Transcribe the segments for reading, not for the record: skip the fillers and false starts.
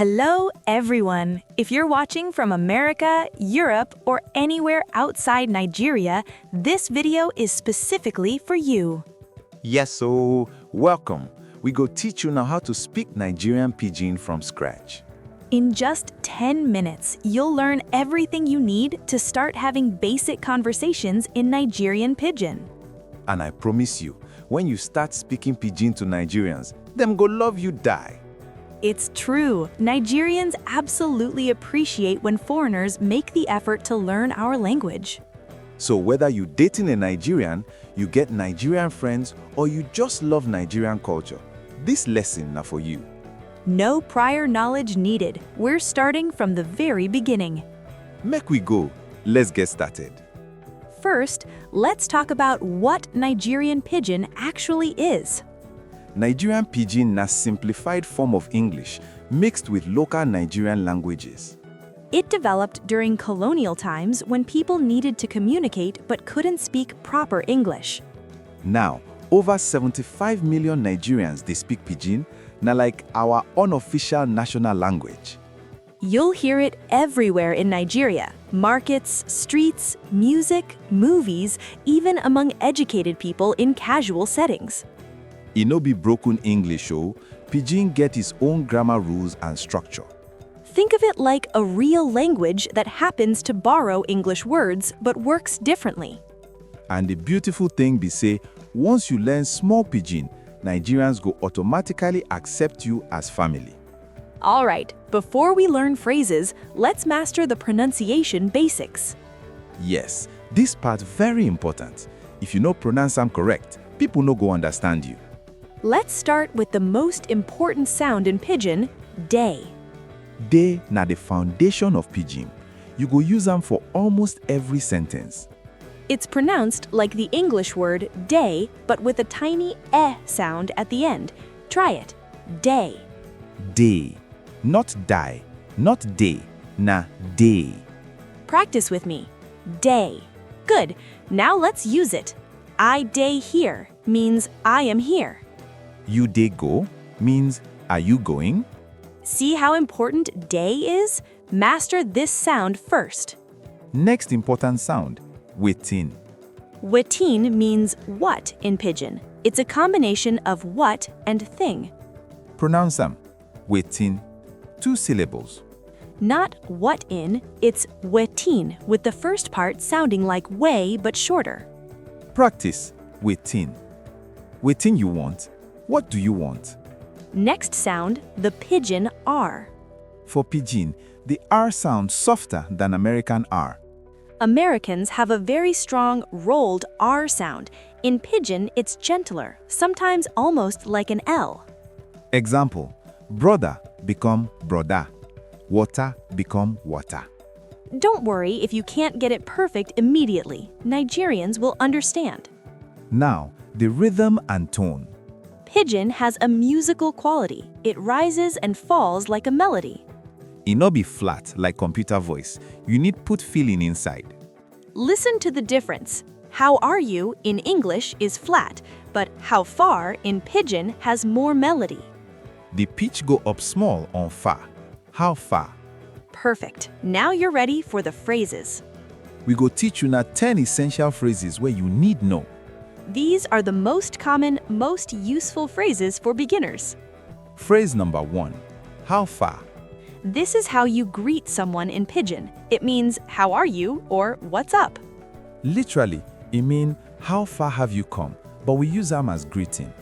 Hello, everyone. If you're watching from America, Europe, or anywhere outside Nigeria, this video is specifically for you. Yes, so welcome. We go teach you now how to speak Nigerian Pidgin from scratch. In just 10 minutes, you'll learn everything you need to start having basic conversations in Nigerian Pidgin. And I promise you, when you start speaking Pidgin to Nigerians, them go love you die. It's true. Nigerians absolutely appreciate when foreigners make the effort to learn our language. So whether you're dating a Nigerian, you get Nigerian friends, or you just love Nigerian culture, this lesson now for you. No prior knowledge needed. We're starting from the very beginning. Make we go. Let's get started. First, let's talk about what Nigerian Pidgin actually is. Nigerian Pidgin is a simplified form of English mixed with local Nigerian languages. It developed during colonial times when people needed to communicate but couldn't speak proper English. Now, over 75 million Nigerians they speak Pidgin, now like our unofficial national language. You'll hear it everywhere in Nigeria. Markets, streets, music, movies, even among educated people in casual settings. It no be broken English, Pidgin get its own grammar rules and structure. Think of it like a real language that happens to borrow English words but works differently. And the beautiful thing be say, once you learn small Pidgin, Nigerians go automatically accept you as family. All right, before we learn phrases, let's master the pronunciation basics. Yes, this part very important. If you no pronounce them correct, people no go understand you. Let's start with the most important sound in Pidgin, day. Day na the foundation of Pidgin. You go use them for almost every sentence. It's pronounced like the English word day, but with a tiny eh sound at the end. Try it. Day. Day. Not die. Not day. Na day. Practice with me. Day. Good. Now let's use it. I day here means I am here. You day go means are you going? See how important day is? Master this sound first. Next important sound, wetin. Wetin means what in Pidgin. It's a combination of what and thing. Pronounce them. Wetin. 2 syllables. Not what in, it's wetin, with the first part sounding like way but shorter. Practice. Wetin. Wetin you want. What do you want? Next sound, the Pidgin R. For Pidgin, the R sounds softer than American R. Americans have a very strong rolled R sound. In Pidgin, it's gentler, sometimes almost like an L. Example, brother become broda. Water become water. Don't worry if you can't get it perfect immediately. Nigerians will understand. Now, the rhythm and tone. Pidgin has a musical quality. It rises and falls like a melody. It no be flat like computer voice. You need put feeling inside. Listen to the difference. How are you in English is flat, but how far in Pidgin has more melody. The pitch go up small on fa. How far? Perfect. Now you're ready for the phrases. We go teach you now 10 essential phrases where you need know. These are the most common, most useful phrases for beginners. Phrase number 1. How far? This is how you greet someone in Pidgin. It means, how are you, or what's up? Literally, it means, how far have you come? But we use them as greeting.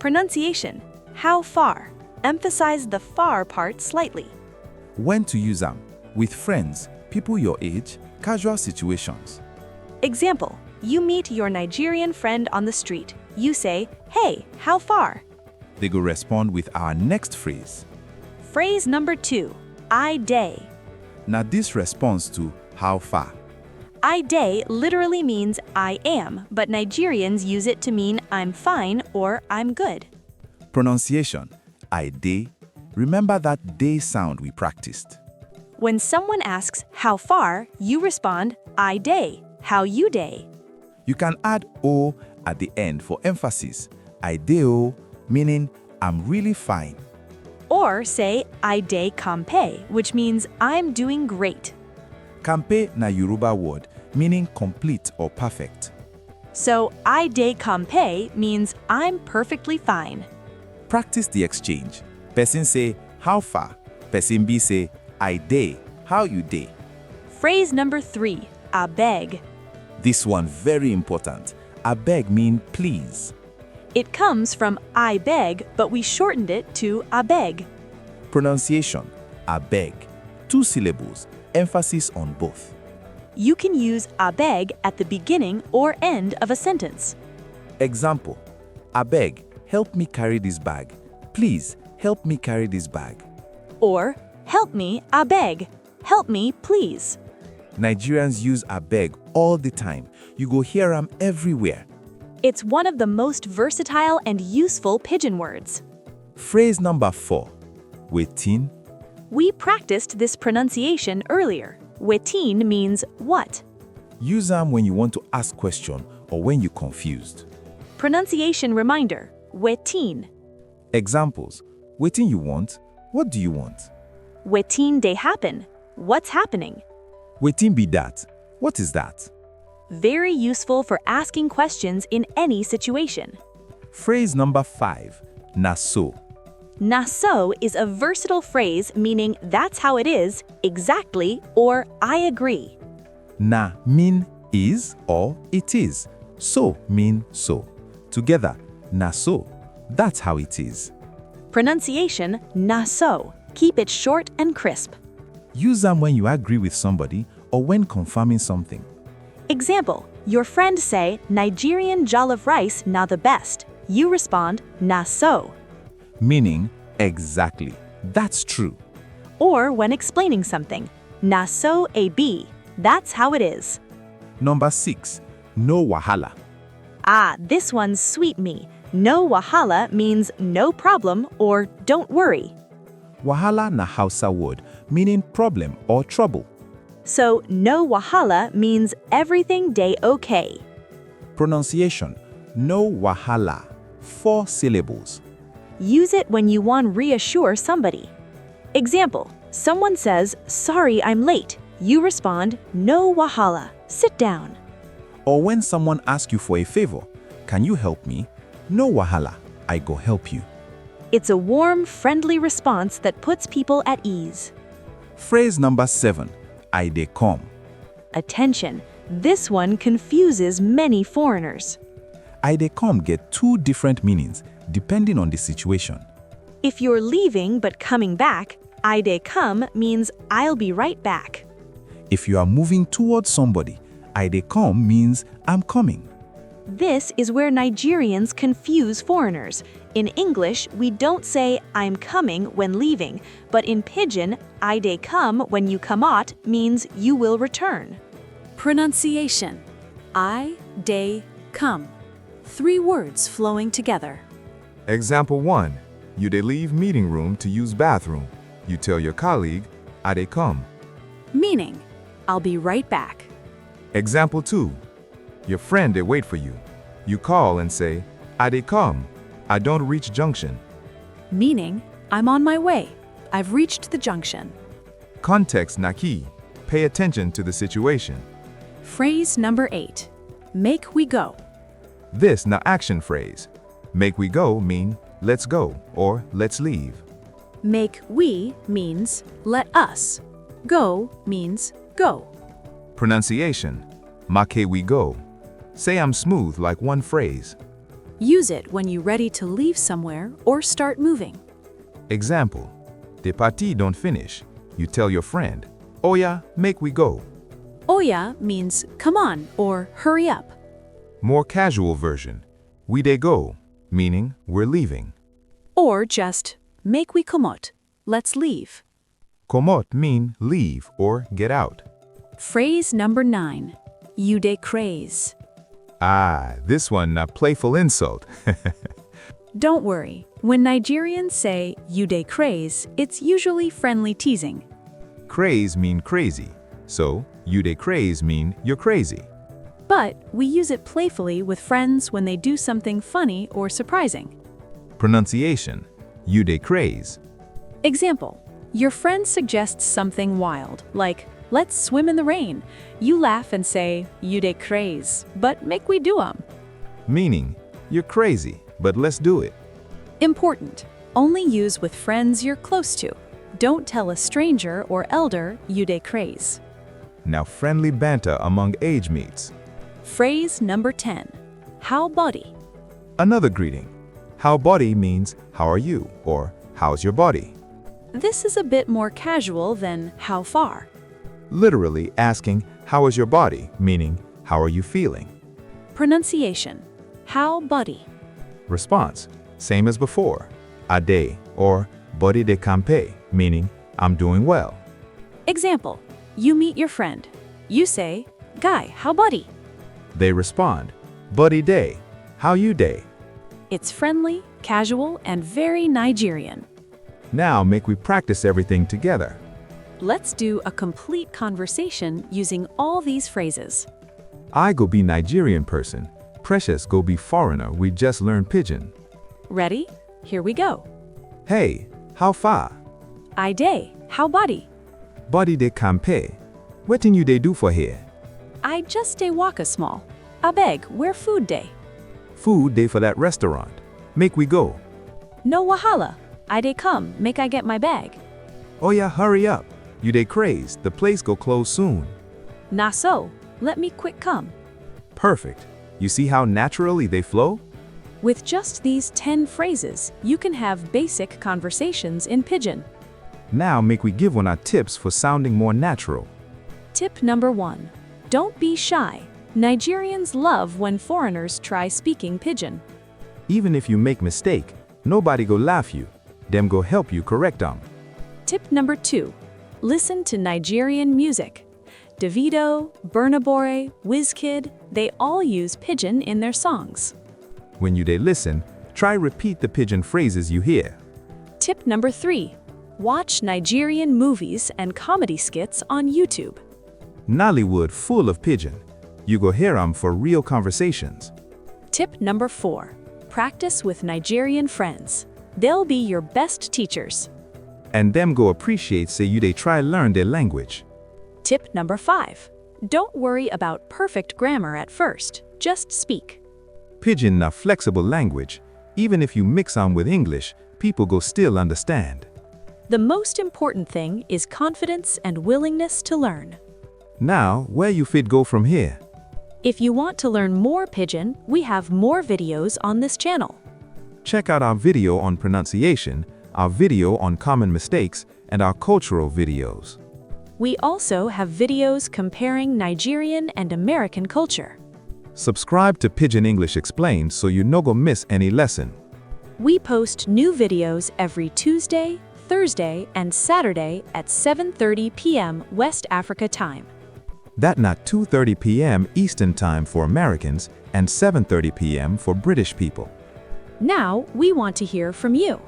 Pronunciation. How far? Emphasize the far part slightly. When to use them? With friends, people your age, casual situations. Example. You meet your Nigerian friend on the street. You say, hey, how far? They go respond with our next phrase. Phrase number 2, I day. Now this responds to how far. I day literally means I am, but Nigerians use it to mean I'm fine or I'm good. Pronunciation, I day. Remember that day sound we practiced. When someone asks how far, you respond, I day, how you day. You can add O at the end for emphasis. I day o, meaning I'm really fine. Or say, I de kampe, which means I'm doing great. Kampe na Yoruba word, meaning complete or perfect. So, I de kampe means I'm perfectly fine. Practice the exchange. Person say, how far? Person B say, I dey, how you dey? Phrase number 3, abeg. This one very important. Abeg mean please. It comes from I beg, but we shortened it to abeg. Pronunciation, abeg. 2 syllables, emphasis on both. You can use abeg at the beginning or end of a sentence. Example, abeg, help me carry this bag. Please, help me carry this bag. Or, help me, abeg. Help me, please. Nigerians use abeg all the time. You go hear them everywhere. It's one of the most versatile and useful pidgin words. Phrase number 4, wetin. We practiced this pronunciation earlier. Wetin means what? Use them when you want to ask question or when you're confused. Pronunciation reminder, wetin. Examples, wetin you want? What do you want? Wetin dey happen? What's happening? Wetin be that? What is that? Very useful for asking questions in any situation. Phrase number 5, na so. Na so is a versatile phrase meaning that's how it is, exactly, or I agree. Na mean is or it is. So mean so. Together, na so. That's how it is. Pronunciation, na so. Keep it short and crisp. Use them when you agree with somebody or when confirming something. Example, your friend say, Nigerian jollof rice na the best. You respond, na so. Meaning, exactly. That's true. Or when explaining something, na so a be. That's how it is. Number 6, no wahala. Ah, this one's sweet me. No wahala means no problem or don't worry. Wahala na Hausa word, meaning problem or trouble. So, no wahala means everything day okay. Pronunciation, no wahala. 4 syllables. Use it when you want to reassure somebody. Example, someone says, sorry I'm late. You respond, no wahala, sit down. Or when someone asks you for a favor, can you help me? No wahala, I go help you. It's a warm, friendly response that puts people at ease. Phrase number 7, I dey come. Attention, this one confuses many foreigners. I dey come get 2 different meanings depending on the situation. If you're leaving but coming back, I dey come means I'll be right back. If you are moving towards somebody, I dey come means I'm coming. This is where Nigerians confuse foreigners. In English, we don't say I'm coming when leaving, but in Pidgin, I dey come when you come out means you will return. Pronunciation: I dey come. 3 words flowing together. Example 1. You dey leave meeting room to use bathroom. You tell your colleague, I dey come. Meaning, I'll be right back. Example 2. Your friend dey wait for you. You call and say, I dey come. I don't reach junction. Meaning, I'm on my way. I've reached the junction. Context na key. Pay attention to the situation. Phrase number 8. Make we go. This na action phrase. Make we go mean let's go or let's leave. Make we means let us. Go means go. Pronunciation: make we go. Say I'm smooth like one phrase. Use it when you're ready to leave somewhere or start moving. Example: the party don't finish. You tell your friend, Oya, make we go. Oya means come on or hurry up. More casual version: we dey go, meaning we're leaving. Or just make we komot. Let's leave. Komot mean leave or get out. Phrase number 9. You dey craze. Ah, this one a playful insult. Don't worry. When Nigerians say you dey craze, it's usually friendly teasing. Craze mean crazy, so you dey craze mean you're crazy. But we use it playfully with friends when they do something funny or surprising. Pronunciation: you dey craze. Example: your friend suggests something wild, like, let's swim in the rain. You laugh and say, you dey craze, but make we do 'em. Meaning, you're crazy, but let's do it. Important: only use with friends you're close to. Don't tell a stranger or elder you dey craze. Now friendly banter among age mates. Phrase number 10. How body? Another greeting. How body means how are you or how's your body? This is a bit more casual than how far. Literally asking how is your body, meaning how are you feeling? Pronunciation: how body. Response, same as before. Ade or body de campe, meaning I'm doing well. Example: you meet your friend. You say, Guy, how body? They respond, buddy day, how you day? It's friendly, casual, and very Nigerian. Now make we practice everything together. Let's do a complete conversation using all these phrases. I go be Nigerian person. Precious go be foreigner. We just learned Pidgin. Ready? Here we go. Hey, how far? I day, how body? Body de campe. Wetin you dey do for here? I just dey waka small. Abeg, where food day? Food dey for that restaurant. Make we go. No wahala. I dey come, make I get my bag. Oh yeah, hurry up. You dey crazed. The place go close soon. Na so, let me quick come. Perfect. You see how naturally they flow? With just these 10 phrases, you can have basic conversations in Pidgin. Now make we give one our tips for sounding more natural. Tip number 1. Don't be shy. Nigerians love when foreigners try speaking Pidgin. Even if you make mistake, nobody go laugh you. Them go help you correct them. Tip number 2. Listen to Nigerian music. Davido, Burna Boy, Wizkid, they all use Pidgin in their songs. When you dey listen, try repeat the Pidgin phrases you hear. Tip number 3. Watch Nigerian movies and comedy skits on YouTube. Nollywood full of Pidgin. You go hear 'em for real conversations. Tip number 4. Practice with Nigerian friends. They'll be your best teachers. And them go appreciate say you dey try learn their language. Tip number 5. Don't worry about perfect grammar at first. Just speak. Pidgin na flexible language. Even if you mix 'em with English, people go still understand. The most important thing is confidence and willingness to learn. Now, where you fit go from here? If you want to learn more Pidgin, we have more videos on this channel. Check out our video on pronunciation, our video on common mistakes, and our cultural videos. We also have videos comparing Nigerian and American culture. Subscribe to Pidgin English Explained so you no go miss any lesson. We post new videos every Tuesday, Thursday, and Saturday at 7:30 p.m. West Africa time. That not 2:30 p.m. Eastern Time for Americans and 7:30 p.m. for British people. Now, we want to hear from you.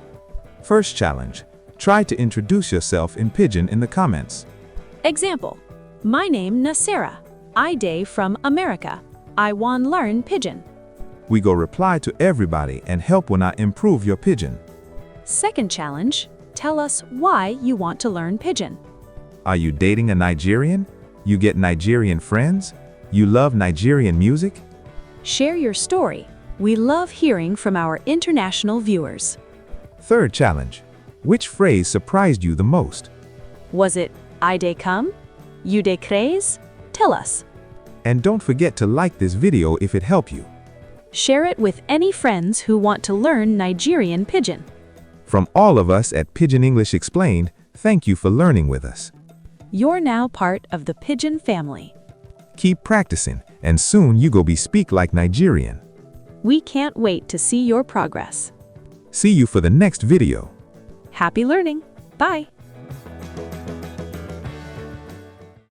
First challenge, try to introduce yourself in Pidgin in the comments. Example: my name na Sarah. I dey from America. I wan learn Pidgin. We go reply to everybody and help when I improve your Pidgin. Second challenge, tell us why you want to learn Pidgin. Are you dating a Nigerian? You get Nigerian friends? You love Nigerian music? Share your story. We love hearing from our international viewers. Third challenge, which phrase surprised you the most? Was it I dey come? You dey craze? Tell us. And don't forget to like this video if it helped you. Share it with any friends who want to learn Nigerian Pidgin. From all of us at Pidgin English Explained, thank you for learning with us. You're now part of the Pidgin family. Keep practicing, and soon you go be speak like Nigerian. We can't wait to see your progress. See you for the next video. Happy learning. Bye.